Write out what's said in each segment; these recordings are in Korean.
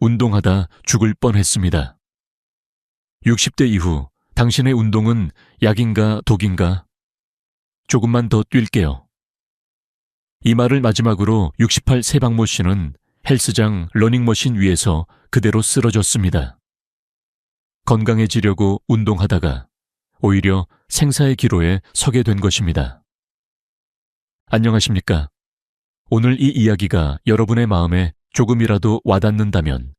운동하다 죽을 뻔했습니다. 60대 이후 당신의 운동은 약인가 독인가? 조금만 더 뛸게요. 이 말을 마지막으로 68 세박모 씨는 헬스장 러닝머신 위에서 그대로 쓰러졌습니다. 건강해지려고 운동하다가 오히려 생사의 기로에 서게 된 것입니다. 안녕하십니까? 오늘 이 이야기가 여러분의 마음에 조금이라도 와닿는다면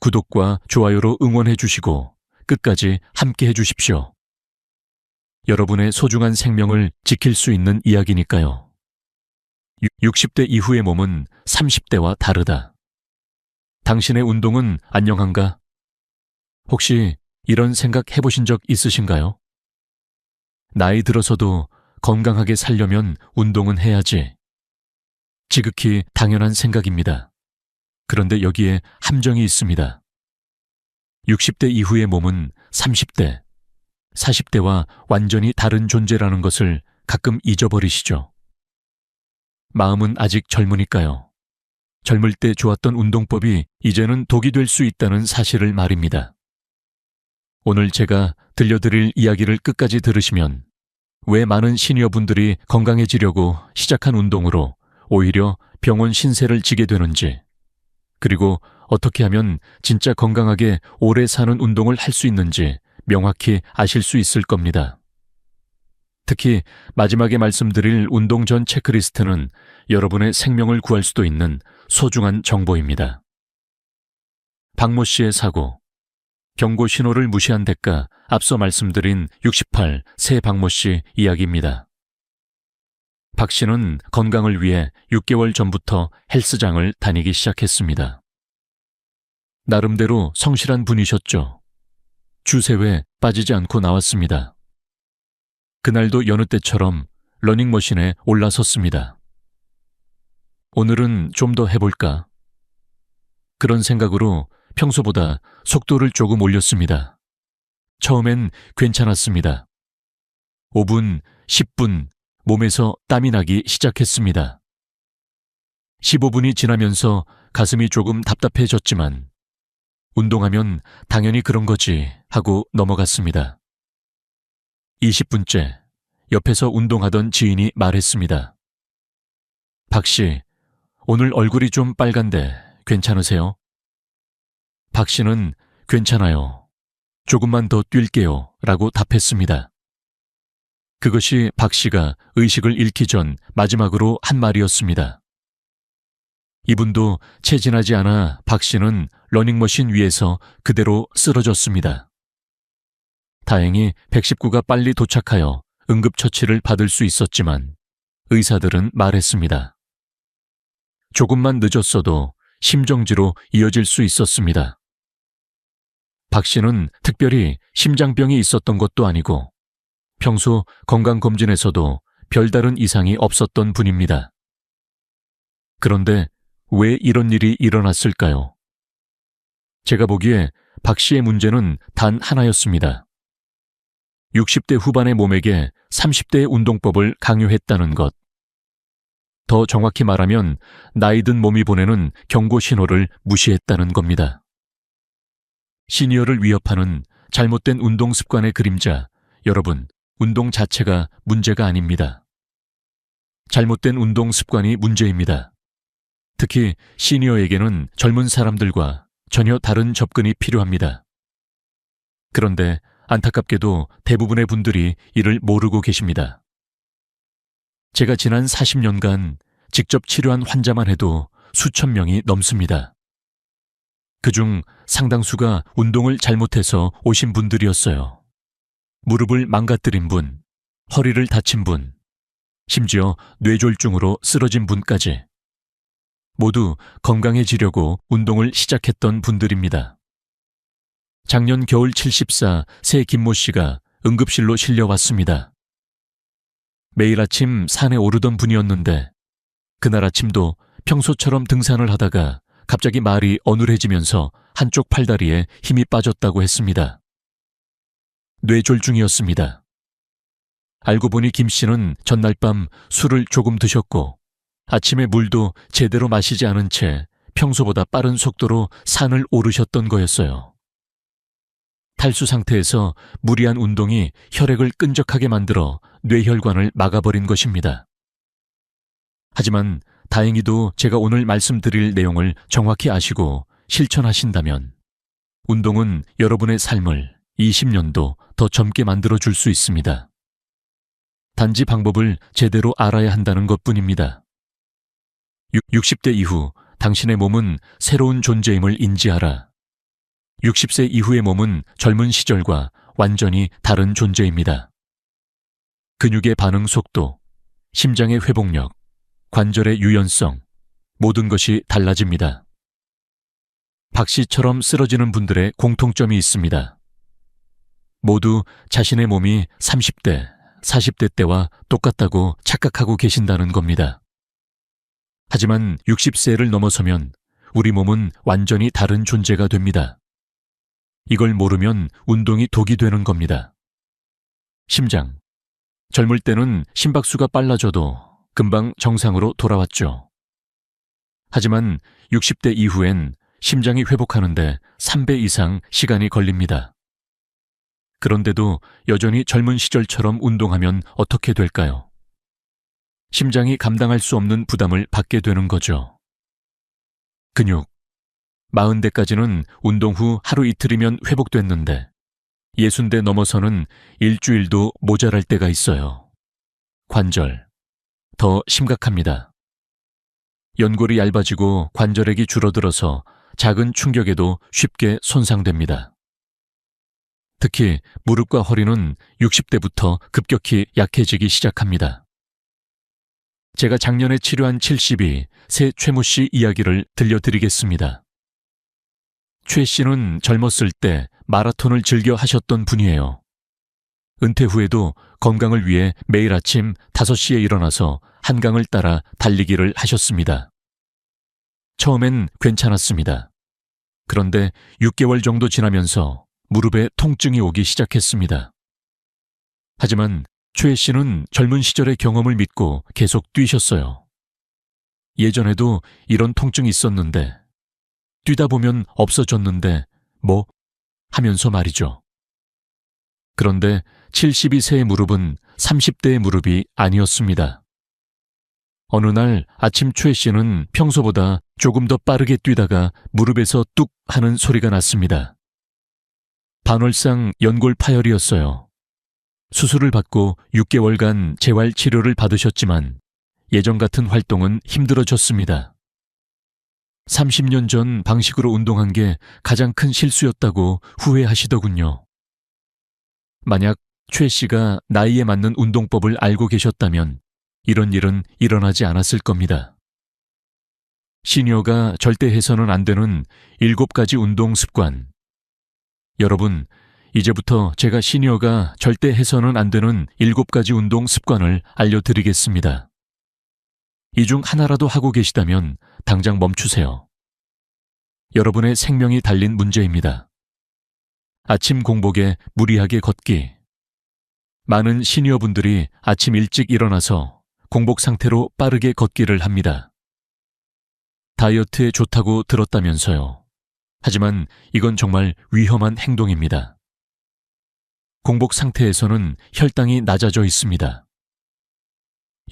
구독과 좋아요로 응원해 주시고 끝까지 함께 해 주십시오. 여러분의 소중한 생명을 지킬 수 있는 이야기니까요. 60대 이후의 몸은 30대와 다르다. 당신의 운동은 안녕한가? 혹시 이런 생각 해보신 적 있으신가요? 나이 들어서도 건강하게 살려면 운동은 해야지. 지극히 당연한 생각입니다. 그런데 여기에 함정이 있습니다. 60대 이후의 몸은 30대, 40대와 완전히 다른 존재라는 것을 가끔 잊어버리시죠. 마음은 아직 젊으니까요. 젊을 때 좋았던 운동법이 이제는 독이 될 수 있다는 사실을 말입니다. 오늘 제가 들려드릴 이야기를 끝까지 들으시면 왜 많은 시니어분들이 건강해지려고 시작한 운동으로 오히려 병원 신세를 지게 되는지, 그리고 어떻게 하면 진짜 건강하게 오래 사는 운동을 할 수 있는지 명확히 아실 수 있을 겁니다. 특히 마지막에 말씀드릴 운동 전 체크리스트는 여러분의 생명을 구할 수도 있는 소중한 정보입니다. 박모 씨의 사고, 경고 신호를 무시한 대가 앞서 말씀드린 68 새 박모 씨 이야기입니다. 박 씨는 건강을 위해 6개월 전부터 헬스장을 다니기 시작했습니다. 나름대로 성실한 분이셨죠. 주세회 빠지지 않고 나왔습니다. 그날도 여느 때처럼 러닝머신에 올라섰습니다. 오늘은 좀 더 해볼까? 그런 생각으로 평소보다 속도를 조금 올렸습니다. 처음엔 괜찮았습니다. 5분, 10분, 몸에서 땀이 나기 시작했습니다. 15분이 지나면서 가슴이 조금 답답해졌지만 운동하면 당연히 그런 거지 하고 넘어갔습니다. 20분째, 옆에서 운동하던 지인이 말했습니다. 박 씨, 오늘 얼굴이 좀 빨간데 괜찮으세요? 박 씨는 괜찮아요. 조금만 더 뛸게요 라고 답했습니다. 그것이 박 씨가 의식을 잃기 전 마지막으로 한 말이었습니다. 이분도 채 지나지 않아 박 씨는 러닝머신 위에서 그대로 쓰러졌습니다. 다행히 119가 빨리 도착하여 응급처치를 받을 수 있었지만 의사들은 말했습니다. 조금만 늦었어도 심정지로 이어질 수 있었습니다. 박 씨는 특별히 심장병이 있었던 것도 아니고 평소 건강검진에서도 별다른 이상이 없었던 분입니다. 그런데 왜 이런 일이 일어났을까요? 제가 보기에 박 씨의 문제는 단 하나였습니다. 60대 후반의 몸에게 30대의 운동법을 강요했다는 것. 더 정확히 말하면 나이 든 몸이 보내는 경고 신호를 무시했다는 겁니다. 시니어를 위협하는 잘못된 운동 습관의 그림자, 여러분, 운동 자체가 문제가 아닙니다. 잘못된 운동 습관이 문제입니다. 특히 시니어에게는 젊은 사람들과 전혀 다른 접근이 필요합니다. 그런데 안타깝게도 대부분의 분들이 이를 모르고 계십니다. 제가 지난 40년간 직접 치료한 환자만 해도 수천 명이 넘습니다. 그중 상당수가 운동을 잘못해서 오신 분들이었어요. 무릎을 망가뜨린 분, 허리를 다친 분, 심지어 뇌졸중으로 쓰러진 분까지 모두 건강해지려고 운동을 시작했던 분들입니다. 작년 겨울 74 새 김모 씨가 응급실로 실려왔습니다. 매일 아침 산에 오르던 분이었는데 그날 아침도 평소처럼 등산을 하다가 갑자기 말이 어눌해지면서 한쪽 팔다리에 힘이 빠졌다고 했습니다. 뇌졸중이었습니다. 알고 보니 김 씨는 전날 밤 술을 조금 드셨고 아침에 물도 제대로 마시지 않은 채 평소보다 빠른 속도로 산을 오르셨던 거였어요. 탈수 상태에서 무리한 운동이 혈액을 끈적하게 만들어 뇌혈관을 막아버린 것입니다. 하지만 다행히도 제가 오늘 말씀드릴 내용을 정확히 아시고 실천하신다면 운동은 여러분의 삶을 20년도 더 젊게 만들어줄 수 있습니다. 단지 방법을 제대로 알아야 한다는 것뿐입니다. 60대 이후 당신의 몸은 새로운 존재임을 인지하라. 60세 이후의 몸은 젊은 시절과 완전히 다른 존재입니다. 근육의 반응 속도, 심장의 회복력, 관절의 유연성, 모든 것이 달라집니다. 박씨처럼 쓰러지는 분들의 공통점이 있습니다. 모두 자신의 몸이 30대, 40대 때와 똑같다고 착각하고 계신다는 겁니다. 하지만 60세를 넘어서면 우리 몸은 완전히 다른 존재가 됩니다. 이걸 모르면 운동이 독이 되는 겁니다. 심장. 젊을 때는 심박수가 빨라져도 금방 정상으로 돌아왔죠. 하지만 60대 이후엔 심장이 회복하는데 3배 이상 시간이 걸립니다. 그런데도 여전히 젊은 시절처럼 운동하면 어떻게 될까요? 심장이 감당할 수 없는 부담을 받게 되는 거죠. 근육. 40대까지는 운동 후 하루 이틀이면 회복됐는데 60대 넘어서는 일주일도 모자랄 때가 있어요. 관절. 더 심각합니다. 연골이 얇아지고 관절액이 줄어들어서 작은 충격에도 쉽게 손상됩니다. 특히 무릎과 허리는 60대부터 급격히 약해지기 시작합니다. 제가 작년에 치료한 72 새 최모 씨 이야기를 들려드리겠습니다. 최 씨는 젊었을 때 마라톤을 즐겨 하셨던 분이에요. 은퇴 후에도 건강을 위해 매일 아침 5시에 일어나서 한강을 따라 달리기를 하셨습니다. 처음엔 괜찮았습니다. 그런데 6개월 정도 지나면서 무릎에 통증이 오기 시작했습니다. 하지만 최 씨는 젊은 시절의 경험을 믿고 계속 뛰셨어요. 예전에도 이런 통증이 있었는데 뛰다 보면 없어졌는데 뭐 하면서 말이죠. 그런데 72세의 무릎은 30대의 무릎이 아니었습니다. 어느 날 아침 최 씨는 평소보다 조금 더 빠르게 뛰다가 무릎에서 뚝 하는 소리가 났습니다. 반월상 연골 파열이었어요. 수술을 받고 6개월간 재활 치료를 받으셨지만 예전 같은 활동은 힘들어졌습니다. 30년 전 방식으로 운동한 게 가장 큰 실수였다고 후회하시더군요. 만약 최 씨가 나이에 맞는 운동법을 알고 계셨다면 이런 일은 일어나지 않았을 겁니다. 시니어가 절대 해서는 안 되는 7가지 운동 습관. 여러분, 이제부터 제가 시니어가 절대 해서는 안 되는 7가지 운동 습관을 알려드리겠습니다. 이 중 하나라도 하고 계시다면 당장 멈추세요. 여러분의 생명이 달린 문제입니다. 아침 공복에 무리하게 걷기. 많은 시니어분들이 아침 일찍 일어나서 공복 상태로 빠르게 걷기를 합니다. 다이어트에 좋다고 들었다면서요. 하지만 이건 정말 위험한 행동입니다. 공복 상태에서는 혈당이 낮아져 있습니다.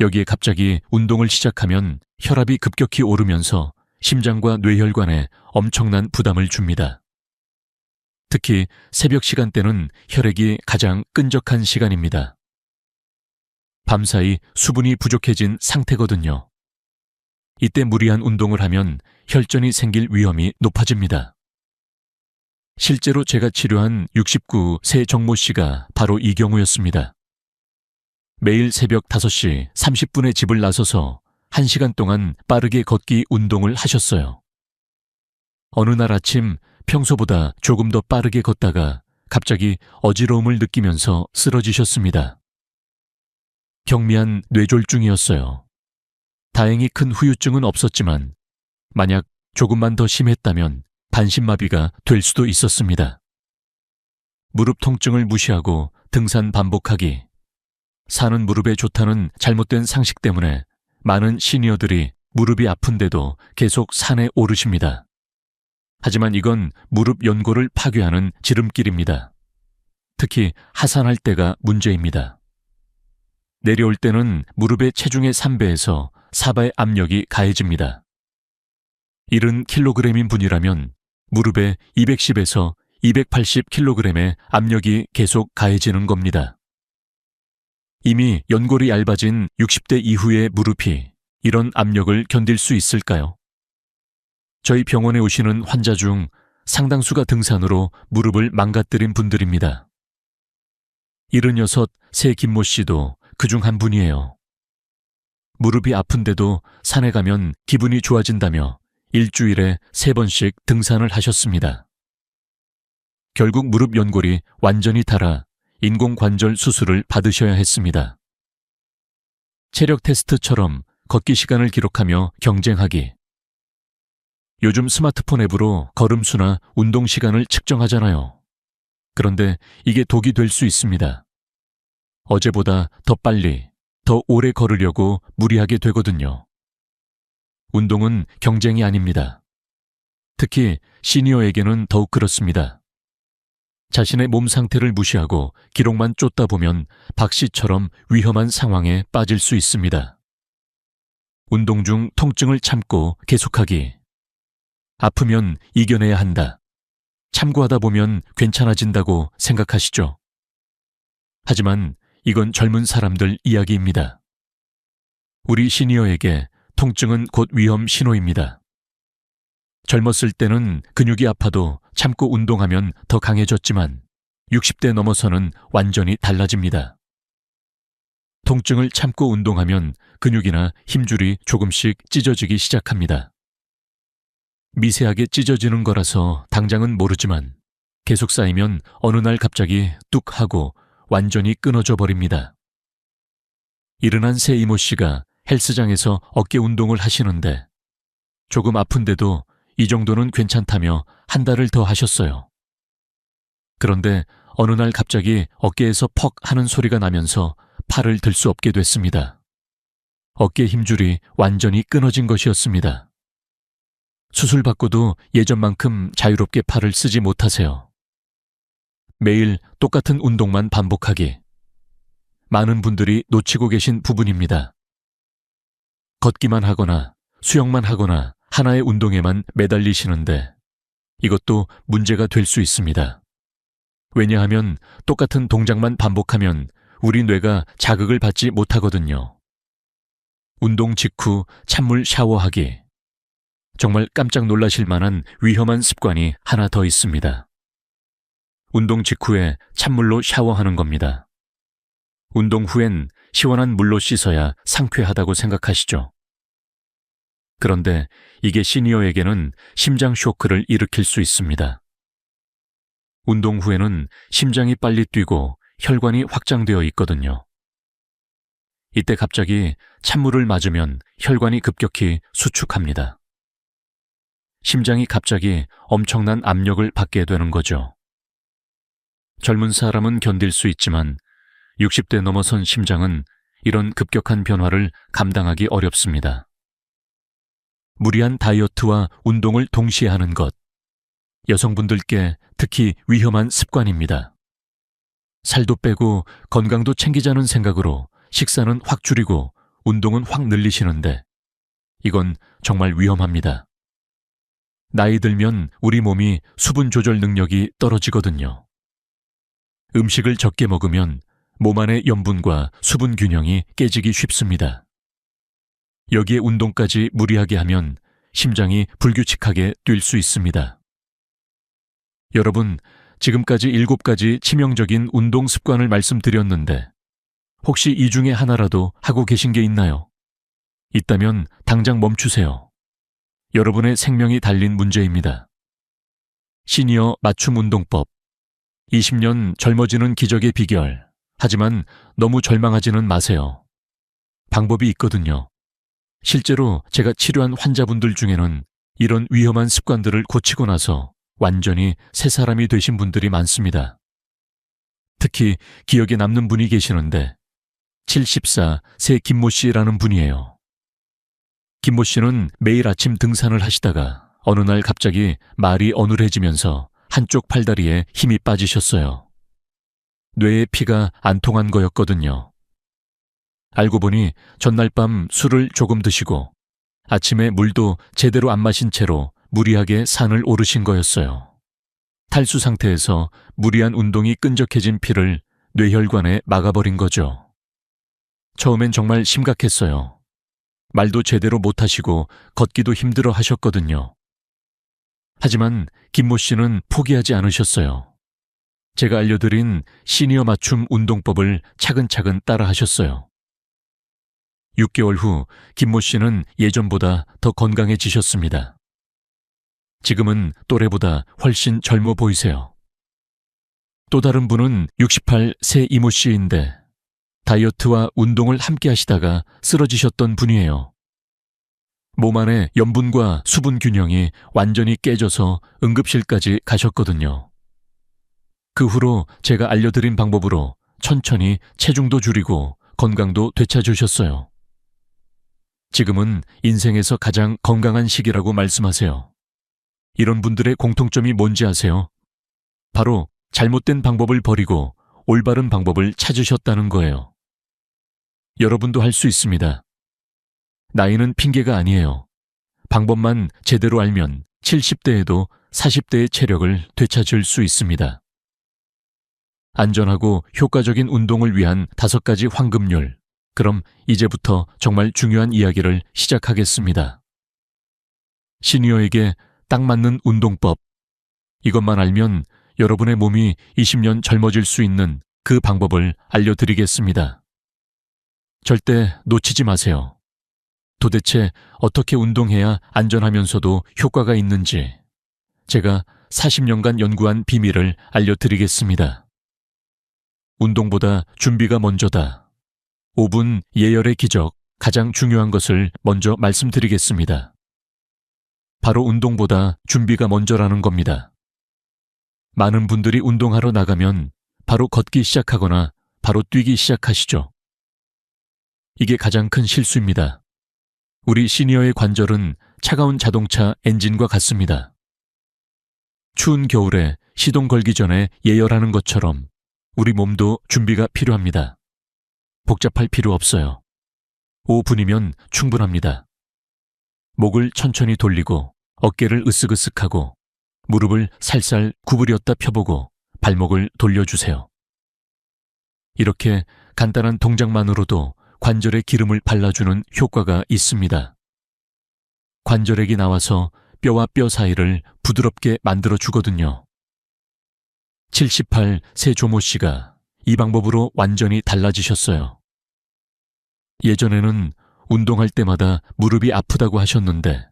여기에 갑자기 운동을 시작하면 혈압이 급격히 오르면서 심장과 뇌혈관에 엄청난 부담을 줍니다. 특히 새벽 시간대는 혈액이 가장 끈적한 시간입니다. 밤사이 수분이 부족해진 상태거든요. 이때 무리한 운동을 하면 혈전이 생길 위험이 높아집니다. 실제로 제가 치료한 69 새 정모 씨가 바로 이 경우였습니다. 매일 새벽 5시 30분에 집을 나서서 1시간 동안 빠르게 걷기 운동을 하셨어요. 어느 날 아침 평소보다 조금 더 빠르게 걷다가 갑자기 어지러움을 느끼면서 쓰러지셨습니다. 경미한 뇌졸중이었어요. 다행히 큰 후유증은 없었지만 만약 조금만 더 심했다면 반신마비가 될 수도 있었습니다. 무릎 통증을 무시하고 등산 반복하기. 사는 무릎에 좋다는 잘못된 상식 때문에 많은 시니어들이 무릎이 아픈데도 계속 산에 오르십니다. 하지만 이건 무릎 연골을 파괴하는 지름길입니다. 특히 하산할 때가 문제입니다. 내려올 때는 무릎의 체중의 3배에서 4배의 압력이 가해집니다. 70kg인 분이라면 무릎에 210에서 280kg의 압력이 계속 가해지는 겁니다. 이미 연골이 얇아진 60대 이후의 무릎이 이런 압력을 견딜 수 있을까요? 저희 병원에 오시는 환자 중 상당수가 등산으로 무릎을 망가뜨린 분들입니다. 76, 새 김모 씨도 그중 한 분이에요. 무릎이 아픈데도 산에 가면 기분이 좋아진다며 일주일에 3번씩 등산을 하셨습니다. 결국 무릎 연골이 완전히 닳아 인공관절 수술을 받으셔야 했습니다. 체력 테스트처럼 걷기 시간을 기록하며 경쟁하기. 요즘 스마트폰 앱으로 걸음수나 운동 시간을 측정하잖아요. 그런데 이게 독이 될 수 있습니다. 어제보다 더 빨리, 더 오래 걸으려고 무리하게 되거든요. 운동은 경쟁이 아닙니다. 특히 시니어에게는 더욱 그렇습니다. 자신의 몸 상태를 무시하고 기록만 쫓다 보면 박 씨처럼 위험한 상황에 빠질 수 있습니다. 운동 중 통증을 참고 계속하기. 아프면 이겨내야 한다. 참고하다 보면 괜찮아진다고 생각하시죠? 하지만 이건 젊은 사람들 이야기입니다. 우리 시니어에게 통증은 곧 위험 신호입니다. 젊었을 때는 근육이 아파도 참고 운동하면 더 강해졌지만 60대 넘어서는 완전히 달라집니다. 통증을 참고 운동하면 근육이나 힘줄이 조금씩 찢어지기 시작합니다. 미세하게 찢어지는 거라서 당장은 모르지만 계속 쌓이면 어느 날 갑자기 뚝 하고 완전히 끊어져 버립니다. 일흔한 새 이모 씨가 헬스장에서 어깨 운동을 하시는데 조금 아픈데도 이 정도는 괜찮다며 한 달을 더 하셨어요. 그런데 어느 날 갑자기 어깨에서 퍽 하는 소리가 나면서 팔을 들 수 없게 됐습니다. 어깨 힘줄이 완전히 끊어진 것이었습니다. 수술받고도 예전만큼 자유롭게 팔을 쓰지 못하세요. 매일 똑같은 운동만 반복하기. 많은 분들이 놓치고 계신 부분입니다. 걷기만 하거나 수영만 하거나 하나의 운동에만 매달리시는데 이것도 문제가 될 수 있습니다. 왜냐하면 똑같은 동작만 반복하면 우리 뇌가 자극을 받지 못하거든요. 운동 직후 찬물 샤워하기. 정말 깜짝 놀라실 만한 위험한 습관이 하나 더 있습니다. 운동 직후에 찬물로 샤워하는 겁니다. 운동 후엔 시원한 물로 씻어야 상쾌하다고 생각하시죠? 그런데 이게 시니어에게는 심장 쇼크를 일으킬 수 있습니다. 운동 후에는 심장이 빨리 뛰고 혈관이 확장되어 있거든요. 이때 갑자기 찬물을 맞으면 혈관이 급격히 수축합니다. 심장이 갑자기 엄청난 압력을 받게 되는 거죠. 젊은 사람은 견딜 수 있지만 60대 넘어선 심장은 이런 급격한 변화를 감당하기 어렵습니다. 무리한 다이어트와 운동을 동시에 하는 것, 여성분들께 특히 위험한 습관입니다. 살도 빼고 건강도 챙기자는 생각으로 식사는 확 줄이고 운동은 확 늘리시는데 이건 정말 위험합니다. 나이 들면 우리 몸이 수분 조절 능력이 떨어지거든요. 음식을 적게 먹으면 몸 안의 염분과 수분 균형이 깨지기 쉽습니다. 여기에 운동까지 무리하게 하면 심장이 불규칙하게 뛸 수 있습니다. 여러분, 지금까지 7가지 치명적인 운동 습관을 말씀드렸는데 혹시 이 중에 하나라도 하고 계신 게 있나요? 있다면 당장 멈추세요. 여러분의 생명이 달린 문제입니다. 시니어 맞춤 운동법. 20년 젊어지는 기적의 비결. 하지만 너무 절망하지는 마세요. 방법이 있거든요. 실제로 제가 치료한 환자분들 중에는 이런 위험한 습관들을 고치고 나서 완전히 새 사람이 되신 분들이 많습니다. 특히 기억에 남는 분이 계시는데 74, 새 김모 씨라는 분이에요. 김모 씨는 매일 아침 등산을 하시다가 어느 날 갑자기 말이 어눌해지면서 한쪽 팔다리에 힘이 빠지셨어요. 뇌에 피가 안 통한 거였거든요. 알고 보니 전날 밤 술을 조금 드시고 아침에 물도 제대로 안 마신 채로 무리하게 산을 오르신 거였어요. 탈수 상태에서 무리한 운동이 끈적해진 피를 뇌혈관에 막아버린 거죠. 처음엔 정말 심각했어요. 말도 제대로 못하시고 걷기도 힘들어 하셨거든요. 하지만 김모 씨는 포기하지 않으셨어요. 제가 알려드린 시니어 맞춤 운동법을 차근차근 따라 하셨어요. 6개월 후 김모 씨는 예전보다 더 건강해지셨습니다. 지금은 또래보다 훨씬 젊어 보이세요. 또 다른 분은 68세 이모 씨인데 다이어트와 운동을 함께 하시다가 쓰러지셨던 분이에요. 몸 안에 염분과 수분 균형이 완전히 깨져서 응급실까지 가셨거든요. 그 후로 제가 알려드린 방법으로 천천히 체중도 줄이고 건강도 되찾으셨어요. 지금은 인생에서 가장 건강한 시기라고 말씀하세요. 이런 분들의 공통점이 뭔지 아세요? 바로 잘못된 방법을 버리고 올바른 방법을 찾으셨다는 거예요. 여러분도 할 수 있습니다. 나이는 핑계가 아니에요. 방법만 제대로 알면 70대에도 40대의 체력을 되찾을 수 있습니다. 안전하고 효과적인 운동을 위한 5가지 황금률. 그럼 이제부터 정말 중요한 이야기를 시작하겠습니다. 시니어에게 딱 맞는 운동법. 이것만 알면 여러분의 몸이 20년 젊어질 수 있는 그 방법을 알려드리겠습니다. 절대 놓치지 마세요. 도대체 어떻게 운동해야 안전하면서도 효과가 있는지 제가 40년간 연구한 비밀을 알려드리겠습니다. 운동보다 준비가 먼저다. 5분 예열의 기적, 가장 중요한 것을 먼저 말씀드리겠습니다. 바로 운동보다 준비가 먼저라는 겁니다. 많은 분들이 운동하러 나가면 바로 걷기 시작하거나 바로 뛰기 시작하시죠. 이게 가장 큰 실수입니다. 우리 시니어의 관절은 차가운 자동차 엔진과 같습니다. 추운 겨울에 시동 걸기 전에 예열하는 것처럼 우리 몸도 준비가 필요합니다. 복잡할 필요 없어요. 5분이면 충분합니다. 목을 천천히 돌리고 어깨를 으쓱으쓱하고 무릎을 살살 구부렸다 펴보고 발목을 돌려주세요. 이렇게 간단한 동작만으로도 관절에 기름을 발라주는 효과가 있습니다. 관절액이 나와서 뼈와 뼈 사이를 부드럽게 만들어주거든요. 78세 조모 씨가 이 방법으로 완전히 달라지셨어요. 예전에는 운동할 때마다 무릎이 아프다고 하셨는데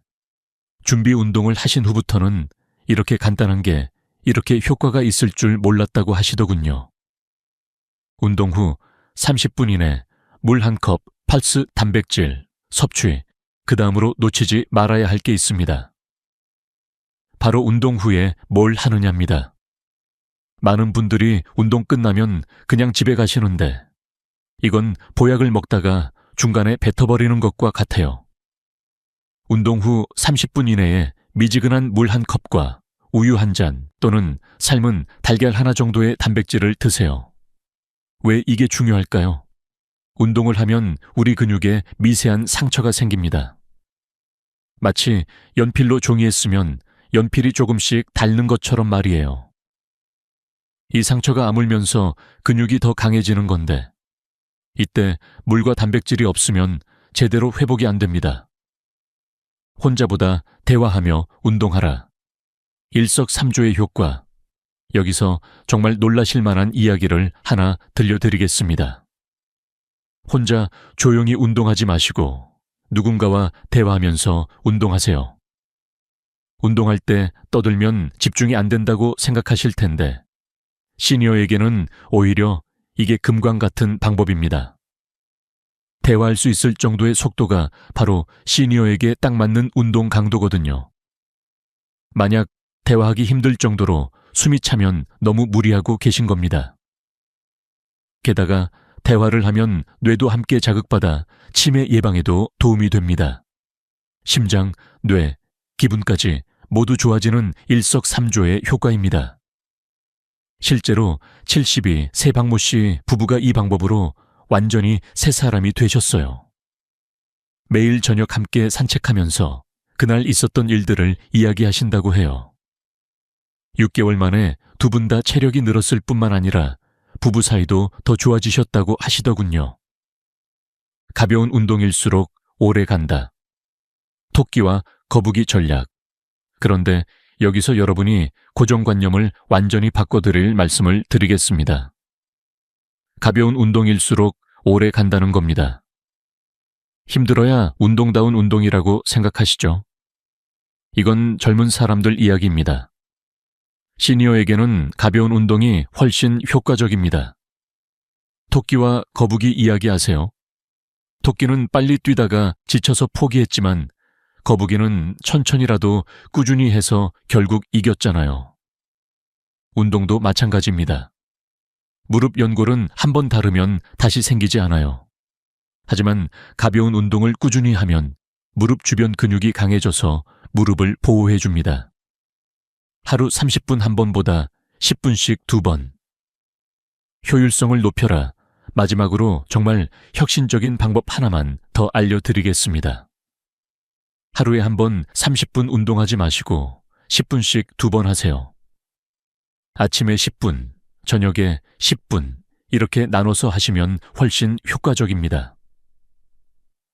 준비 운동을 하신 후부터는 이렇게 간단한 게 이렇게 효과가 있을 줄 몰랐다고 하시더군요. 운동 후 30분 이내 물 1컵, 펄스 단백질, 섭취, 그 다음으로 놓치지 말아야 할 게 있습니다. 바로 운동 후에 뭘 하느냐입니다. 많은 분들이 운동 끝나면 그냥 집에 가시는데 이건 보약을 먹다가 중간에 뱉어버리는 것과 같아요. 운동 후 30분 이내에 미지근한 물 1컵과 우유 1잔 또는 삶은 달걀 하나 정도의 단백질을 드세요. 왜 이게 중요할까요? 운동을 하면 우리 근육에 미세한 상처가 생깁니다. 마치 연필로 종이에 쓰면 연필이 조금씩 닳는 것처럼 말이에요. 이 상처가 아물면서 근육이 더 강해지는 건데 이때 물과 단백질이 없으면 제대로 회복이 안 됩니다. 혼자보다 대화하며 운동하라. 일석삼조의 효과. 여기서 정말 놀라실 만한 이야기를 하나 들려드리겠습니다. 혼자 조용히 운동하지 마시고 누군가와 대화하면서 운동하세요. 운동할 때 떠들면 집중이 안 된다고 생각하실 텐데 시니어에게는 오히려 이게 금광 같은 방법입니다. 대화할 수 있을 정도의 속도가 바로 시니어에게 딱 맞는 운동 강도거든요. 만약 대화하기 힘들 정도로 숨이 차면 너무 무리하고 계신 겁니다. 게다가 대화를 하면 뇌도 함께 자극받아 치매 예방에도 도움이 됩니다. 심장, 뇌, 기분까지 모두 좋아지는 일석삼조의 효과입니다. 실제로 72 세박모 씨 부부가 이 방법으로 완전히 새 사람이 되셨어요. 매일 저녁 함께 산책하면서 그날 있었던 일들을 이야기하신다고 해요. 6개월 만에 두 분 다 체력이 늘었을 뿐만 아니라 부부 사이도 더 좋아지셨다고 하시더군요. 가벼운 운동일수록 오래 간다. 토끼와 거북이 전략. 그런데 여기서 여러분이 고정관념을 완전히 바꿔드릴 말씀을 드리겠습니다. 가벼운 운동일수록 오래 간다는 겁니다. 힘들어야 운동다운 운동이라고 생각하시죠? 이건 젊은 사람들 이야기입니다. 시니어에게는 가벼운 운동이 훨씬 효과적입니다. 토끼와 거북이 이야기하세요. 토끼는 빨리 뛰다가 지쳐서 포기했지만 거북이는 천천히라도 꾸준히 해서 결국 이겼잖아요. 운동도 마찬가지입니다. 무릎 연골은 한번 다르면 다시 생기지 않아요. 하지만 가벼운 운동을 꾸준히 하면 무릎 주변 근육이 강해져서 무릎을 보호해줍니다. 하루 30분 한 번보다 10분씩 2번. 효율성을 높여라. 마지막으로 정말 혁신적인 방법 하나만 더 알려드리겠습니다. 하루에 한 번 30분 운동하지 마시고 10분씩 2번 하세요. 아침에 10분, 저녁에 10분 이렇게 나눠서 하시면 훨씬 효과적입니다.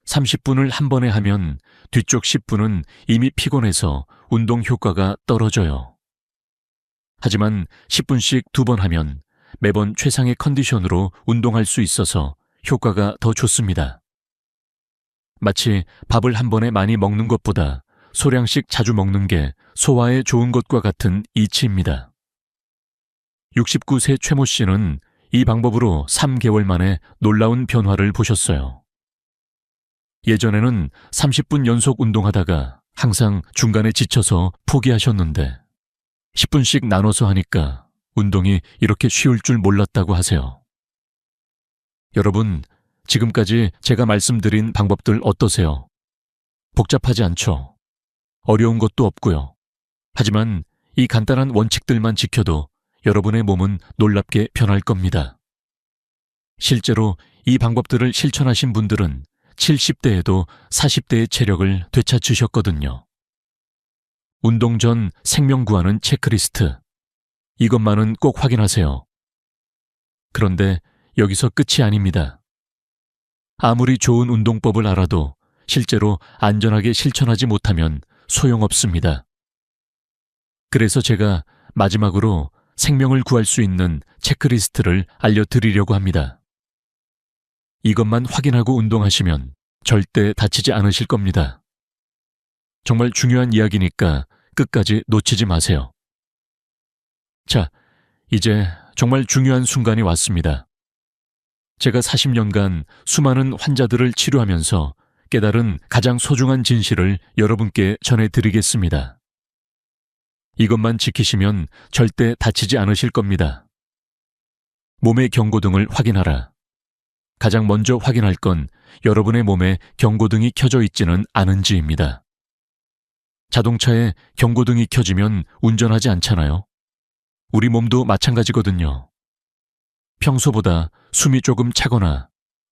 30분을 한 번에 하면 뒤쪽 10분은 이미 피곤해서 운동 효과가 떨어져요. 하지만 10분씩 2번 하면 매번 최상의 컨디션으로 운동할 수 있어서 효과가 더 좋습니다. 마치 밥을 한 번에 많이 먹는 것보다 소량씩 자주 먹는 게 소화에 좋은 것과 같은 이치입니다. 69세 최모 씨는 이 방법으로 3개월 만에 놀라운 변화를 보셨어요. 예전에는 30분 연속 운동하다가 항상 중간에 지쳐서 포기하셨는데 10분씩 나눠서 하니까 운동이 이렇게 쉬울 줄 몰랐다고 하세요. 여러분, 지금까지 제가 말씀드린 방법들 어떠세요? 복잡하지 않죠? 어려운 것도 없고요. 하지만 이 간단한 원칙들만 지켜도 여러분의 몸은 놀랍게 변할 겁니다. 실제로 이 방법들을 실천하신 분들은 70대에도 40대의 체력을 되찾으셨거든요. 운동 전 생명 구하는 체크리스트. 이것만은 꼭 확인하세요. 그런데 여기서 끝이 아닙니다. 아무리 좋은 운동법을 알아도 실제로 안전하게 실천하지 못하면 소용없습니다. 그래서 제가 마지막으로 생명을 구할 수 있는 체크리스트를 알려드리려고 합니다. 이것만 확인하고 운동하시면 절대 다치지 않으실 겁니다. 정말 중요한 이야기니까 끝까지 놓치지 마세요. 자, 이제 정말 중요한 순간이 왔습니다. 제가 40년간 수많은 환자들을 치료하면서 깨달은 가장 소중한 진실을 여러분께 전해드리겠습니다. 이것만 지키시면 절대 다치지 않으실 겁니다. 몸의 경고등을 확인하라. 가장 먼저 확인할 건 여러분의 몸에 경고등이 켜져 있지는 않은지입니다. 자동차에 경고등이 켜지면 운전하지 않잖아요. 우리 몸도 마찬가지거든요. 평소보다 숨이 조금 차거나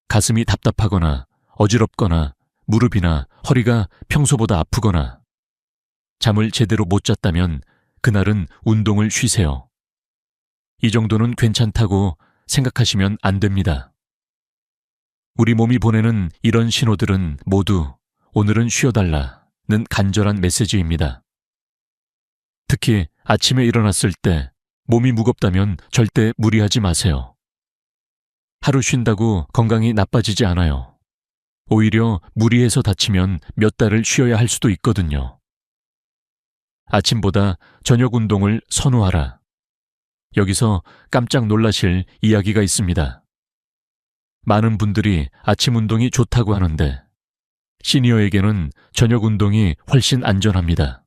가슴이 답답하거나 어지럽거나 무릎이나 허리가 평소보다 아프거나 잠을 제대로 못 잤다면 그날은 운동을 쉬세요. 이 정도는 괜찮다고 생각하시면 안 됩니다. 우리 몸이 보내는 이런 신호들은 모두 오늘은 쉬어달라는 간절한 메시지입니다. 특히 아침에 일어났을 때 몸이 무겁다면 절대 무리하지 마세요. 하루 쉰다고 건강이 나빠지지 않아요. 오히려 무리해서 다치면 몇 달을 쉬어야 할 수도 있거든요. 아침보다 저녁 운동을 선호하라. 여기서 깜짝 놀라실 이야기가 있습니다. 많은 분들이 아침 운동이 좋다고 하는데 시니어에게는 저녁 운동이 훨씬 안전합니다.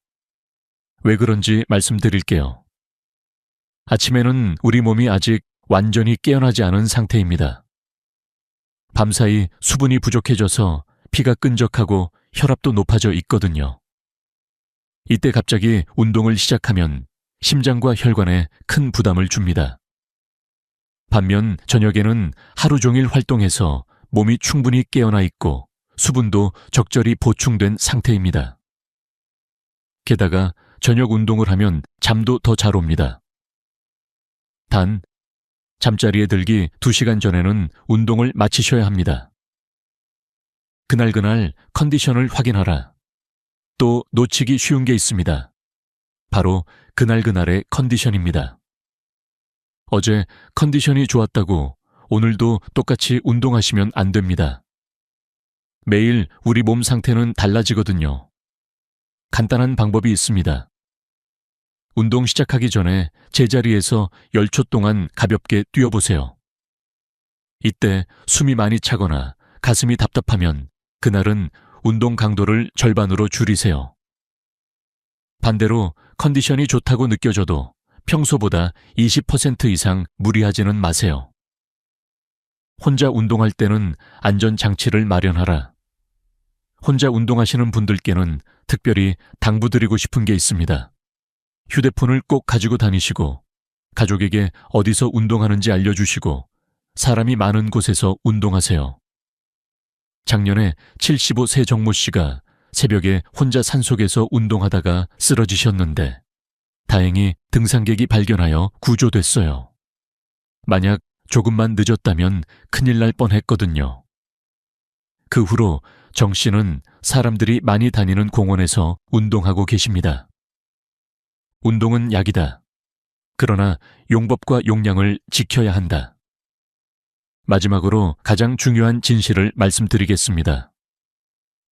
왜 그런지 말씀드릴게요. 아침에는 우리 몸이 아직 완전히 깨어나지 않은 상태입니다. 밤사이 수분이 부족해져서 피가 끈적하고 혈압도 높아져 있거든요. 이때 갑자기 운동을 시작하면 심장과 혈관에 큰 부담을 줍니다. 반면 저녁에는 하루 종일 활동해서 몸이 충분히 깨어나 있고 수분도 적절히 보충된 상태입니다. 게다가 저녁 운동을 하면 잠도 더 잘 옵니다. 단, 잠자리에 들기 2시간 전에는 운동을 마치셔야 합니다. 그날 컨디션을 확인하라. 또 놓치기 쉬운 게 있습니다. 바로 그날의 컨디션입니다. 어제 컨디션이 좋았다고 오늘도 똑같이 운동하시면 안 됩니다. 매일 우리 몸 상태는 달라지거든요. 간단한 방법이 있습니다. 운동 시작하기 전에 제자리에서 10초 동안 가볍게 뛰어보세요. 이때 숨이 많이 차거나 가슴이 답답하면 그날은 운동 강도를 절반으로 줄이세요. 반대로 컨디션이 좋다고 느껴져도 평소보다 20% 이상 무리하지는 마세요. 혼자 운동할 때는 안전장치를 마련하라. 혼자 운동하시는 분들께는 특별히 당부드리고 싶은 게 있습니다. 휴대폰을 꼭 가지고 다니시고 가족에게 어디서 운동하는지 알려주시고 사람이 많은 곳에서 운동하세요. 작년에 75세 정모 씨가 새벽에 혼자 산속에서 운동하다가 쓰러지셨는데 다행히 등산객이 발견하여 구조됐어요. 만약 조금만 늦었다면 큰일 날 뻔했거든요. 그 후로 정 씨는 사람들이 많이 다니는 공원에서 운동하고 계십니다. 운동은 약이다. 그러나 용법과 용량을 지켜야 한다. 마지막으로 가장 중요한 진실을 말씀드리겠습니다.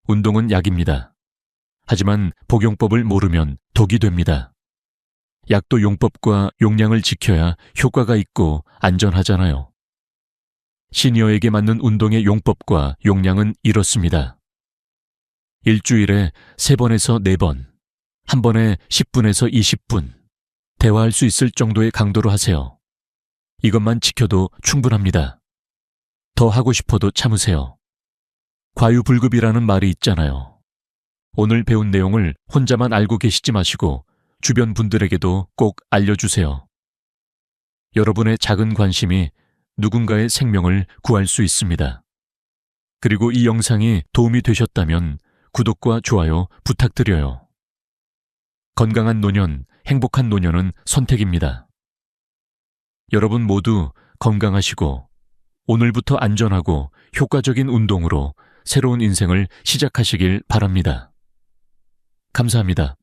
운동은 약입니다. 하지만 복용법을 모르면 독이 됩니다. 약도 용법과 용량을 지켜야 효과가 있고 안전하잖아요. 시니어에게 맞는 운동의 용법과 용량은 이렇습니다. 일주일에 3번에서 4번, 한 번에 10분에서 20분, 대화할 수 있을 정도의 강도로 하세요. 이것만 지켜도 충분합니다. 더 하고 싶어도 참으세요. 과유불급이라는 말이 있잖아요. 오늘 배운 내용을 혼자만 알고 계시지 마시고 주변 분들에게도 꼭 알려주세요. 여러분의 작은 관심이 누군가의 생명을 구할 수 있습니다. 그리고 이 영상이 도움이 되셨다면 구독과 좋아요 부탁드려요. 건강한 노년, 행복한 노년은 선택입니다. 여러분 모두 건강하시고 오늘부터 안전하고 효과적인 운동으로 새로운 인생을 시작하시길 바랍니다. 감사합니다.